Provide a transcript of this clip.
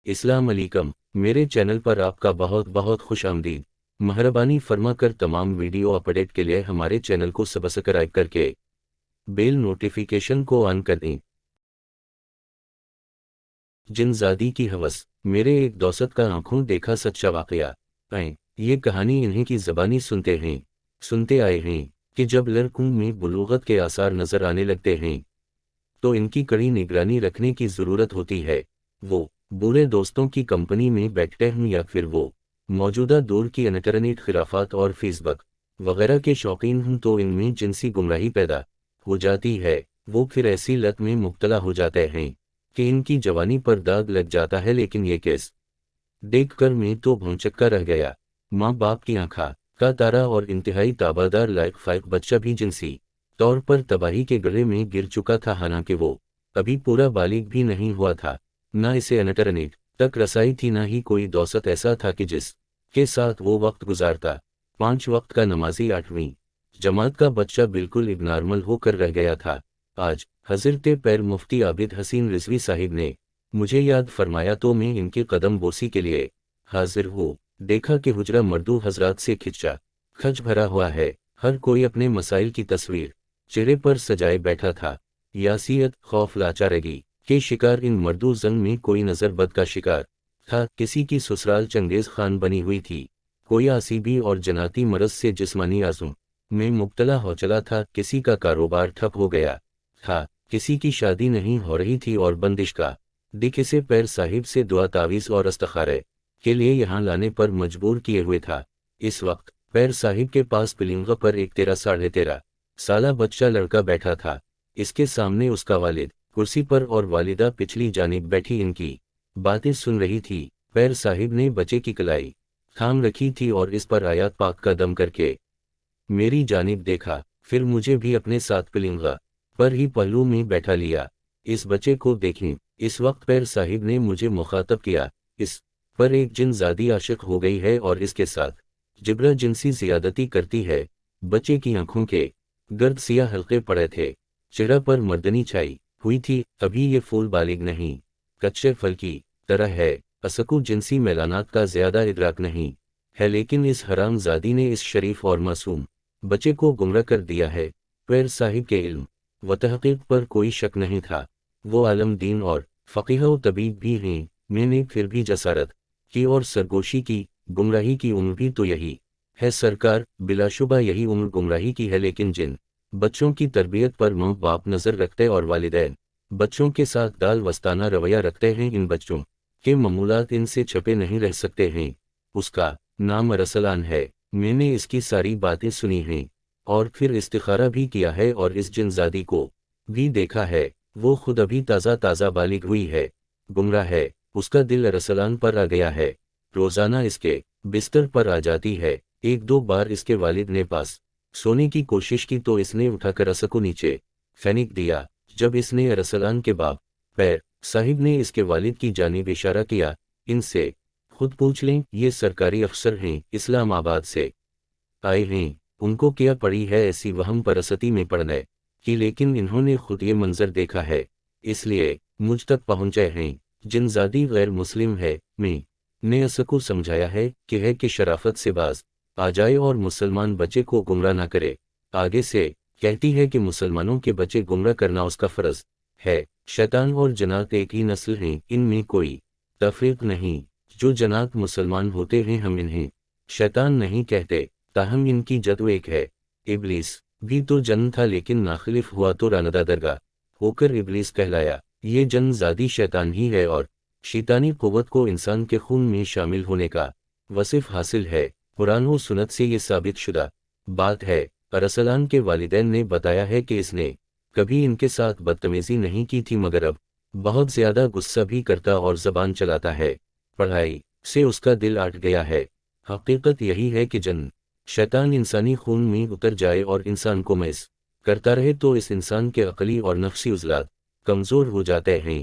अस्सलाम अलैकुम, मेरे चैनल पर आपका बहुत बहुत खुश आमदीद। मेहरबानी फरमा कर तमाम वीडियो अपडेट के लिए हमारे चैनल को सब्सक्राइब करके बेल नोटिफिकेशन को ऑन कर दें। जिनजादी की हवस। मेरे एक दोस्त का आंखों देखा सच्चा वाकया। आए ये कहानी इन्हीं की ज़बानी सुनते आए हैं कि जब लड़कों में बुलूगत के आसार नजर आने लगते हैं तो इनकी कड़ी निगरानी रखने की ज़रूरत होती है। वो बुरे दोस्तों की कंपनी में बैठते हैं या फिर वो मौजूदा दौर की इंटरनेट खिराफात और फेसबुक वगैरह के शौकीन हों तो इनमें जिनसी गुमराही पैदा हो जाती है। वो फिर ऐसी लत में मुब्तला हो जाते हैं कि इनकी जवानी पर दाग लग जाता है। लेकिन ये केस देखकर मैं तो भौंचक्का रह गया। माँ बाप की आंखा का तारा और इंतहाई ताबादार लायक फाइक बच्चा भी जिनसी तौर पर तबाही के गड्ढे में गिर चुका था। हालांकि वो अभी पूरा बालिग भी नहीं हुआ था, ना इसे इंटरनेट तक रसाई थी, ना ही कोई दोस्त ऐसा था कि जिस के साथ वो वक्त गुजारता। 5 वक्त का नमाजी 8वीं जमात का बच्चा बिल्कुल इब्नॉर्मल होकर रह गया था। आज हज़रते पैर मुफ्ती आबिद हसीन रिजवी साहिब ने मुझे याद फरमाया तो मैं इनके कदम बोसी के लिए हाजिर हूँ। देखा कि हुजरा मर्दू हजरात से खिंचा खच भरा हुआ है। हर कोई अपने मसाइल की तस्वीर चेहरे पर सजाए बैठा था। यासियत, खौफ, लाचारगी के शिकार इन मर्दू जंग में कोई नजर बद का शिकार था। किसी की ससुराल चंगेज खान बनी हुई थी, कोई आसीबी और जनाती मरज से जिस्मानी आजू में मुब्तला हो चला था, किसी का कारोबार ठप हो गया था, किसी की शादी नहीं हो रही थी और बंदिश का दिखे पैर साहिब से दुआ तावीज़ और इस्तिखारे के लिए यहाँ लाने पर मजबूर किए हुए था। इस वक्त पैर साहिब के पास पिलिंगा पर एक 13 साला बच्चा लड़का बैठा था। इसके सामने उसका वालिद कुर्सी पर और वालिदा पिछली जानिब बैठी इनकी बातें सुन रही थी। पैर साहिब ने बच्चे की कलाई थाम रखी थी और इस पर आयात पाक का दम करके मेरी जानिब देखा, फिर मुझे भी अपने साथ पिलिंगा पर ही पहलू में बैठा लिया। इस बच्चे को देखें। इस वक्त पैर साहिब ने मुझे मुखातब किया। इस पर एक जिनजादी आशिक हो गई है और इसके साथ जिब्रा जिनसी ज़ियादती करती है। बच्चे की आंखों के गर्द सिया हल्के पड़े थे, चेहरा पर मर्दनी छाई हुई थी। अभी ये फूल बालिग नहीं, कच्चे फल की तरह है। असकू जिनसी मैलानात का ज़्यादा इदराक नहीं है, लेकिन इस हरामजादी ने इस शरीफ और मासूम बच्चे को गुमराह कर दिया है। पैर साहिब के इल्म व तहक़ीक़ पर कोई शक नहीं था। वो आलम दीन और फ़क़ीह व तबीब भी हैं। मैंने फिर भी जसारत की और सरगोशी की। गुमराही की उम्र भी तो यही है सरकार, बिलाशुबा यही उम्र गुमराही की है। लेकिन जिन बच्चों की तरबियत पर माँ बाप नज़र रखते और वालिदैन बच्चों के साथ दाल वस्ताना रवैया रखते हैं, इन बच्चों के मामूलात इनसे छपे नहीं रह सकते हैं। उसका नाम अरसलान है। मैंने इसकी सारी बातें सुनी हैं और फिर इस्तिखारा भी किया है और इस जिनजादी को भी देखा है। वो खुद अभी ताज़ा बालिग हुई है, गुमराह है। उसका दिल अरसलान पर आ गया है। रोज़ाना इसके बिस्तर पर आ जाती है। 1-2 बार इसके वालिद ने पास सोने की कोशिश की तो इसने उठाकर असको नीचे फेंक दिया। जब इसने अरसलान के बाप पैर साहिब ने इसके वालिद की जानिब इशारा किया, इनसे खुद पूछ लें, ये सरकारी अफसर हैं, इस्लामाबाद से आए हैं, उनको क्या पड़ी है ऐसी वहम परसती में पड़ने की। लेकिन इन्होंने खुद ये मंजर देखा है, इसलिए मुझ तक पहुंचे हैं। जिनजादी गैर मुस्लिम है। मैं ने असको समझाया है कि शराफत से बाज आ जाए और मुसलमान बच्चे को गुमराह ना करे। आगे से कहती है कि मुसलमानों के बच्चे गुमराह करना उसका फर्ज है। शैतान और जन्नत एक ही नस्ल हैं, इनमें कोई तफरीक नहीं। जो जन्नत मुसलमान होते हैं हम इन्हें शैतान नहीं कहते, ताहम इनकी जद एक है। इब्लीस भी तो जन्न था, लेकिन नाखिलिफ हुआ तो रानदा दरगाह होकर इब्लीस कहलाया। ये जन्नजादी शैतान ही है और शैतानी क़ुव्वत को इंसान के खून में शामिल होने का वसिफ हासिल है। कुरान व सुन्नत से ये साबित शुदा बात है। अरसलान के वालिदैन ने बताया है कि इसने कभी इनके साथ बदतमीज़ी नहीं की थी, मगर अब बहुत ज़्यादा गुस्सा भी करता और ज़बान चलाता है। पढ़ाई से उसका दिल आट गया है। हकीकत यही है कि जन्न शैतान इंसानी खून में उतर जाए और इंसान को मैस करता रहे तो इस इंसान के अक़ली और नफ्सी उज़लात कमज़ोर हो जाते हैं।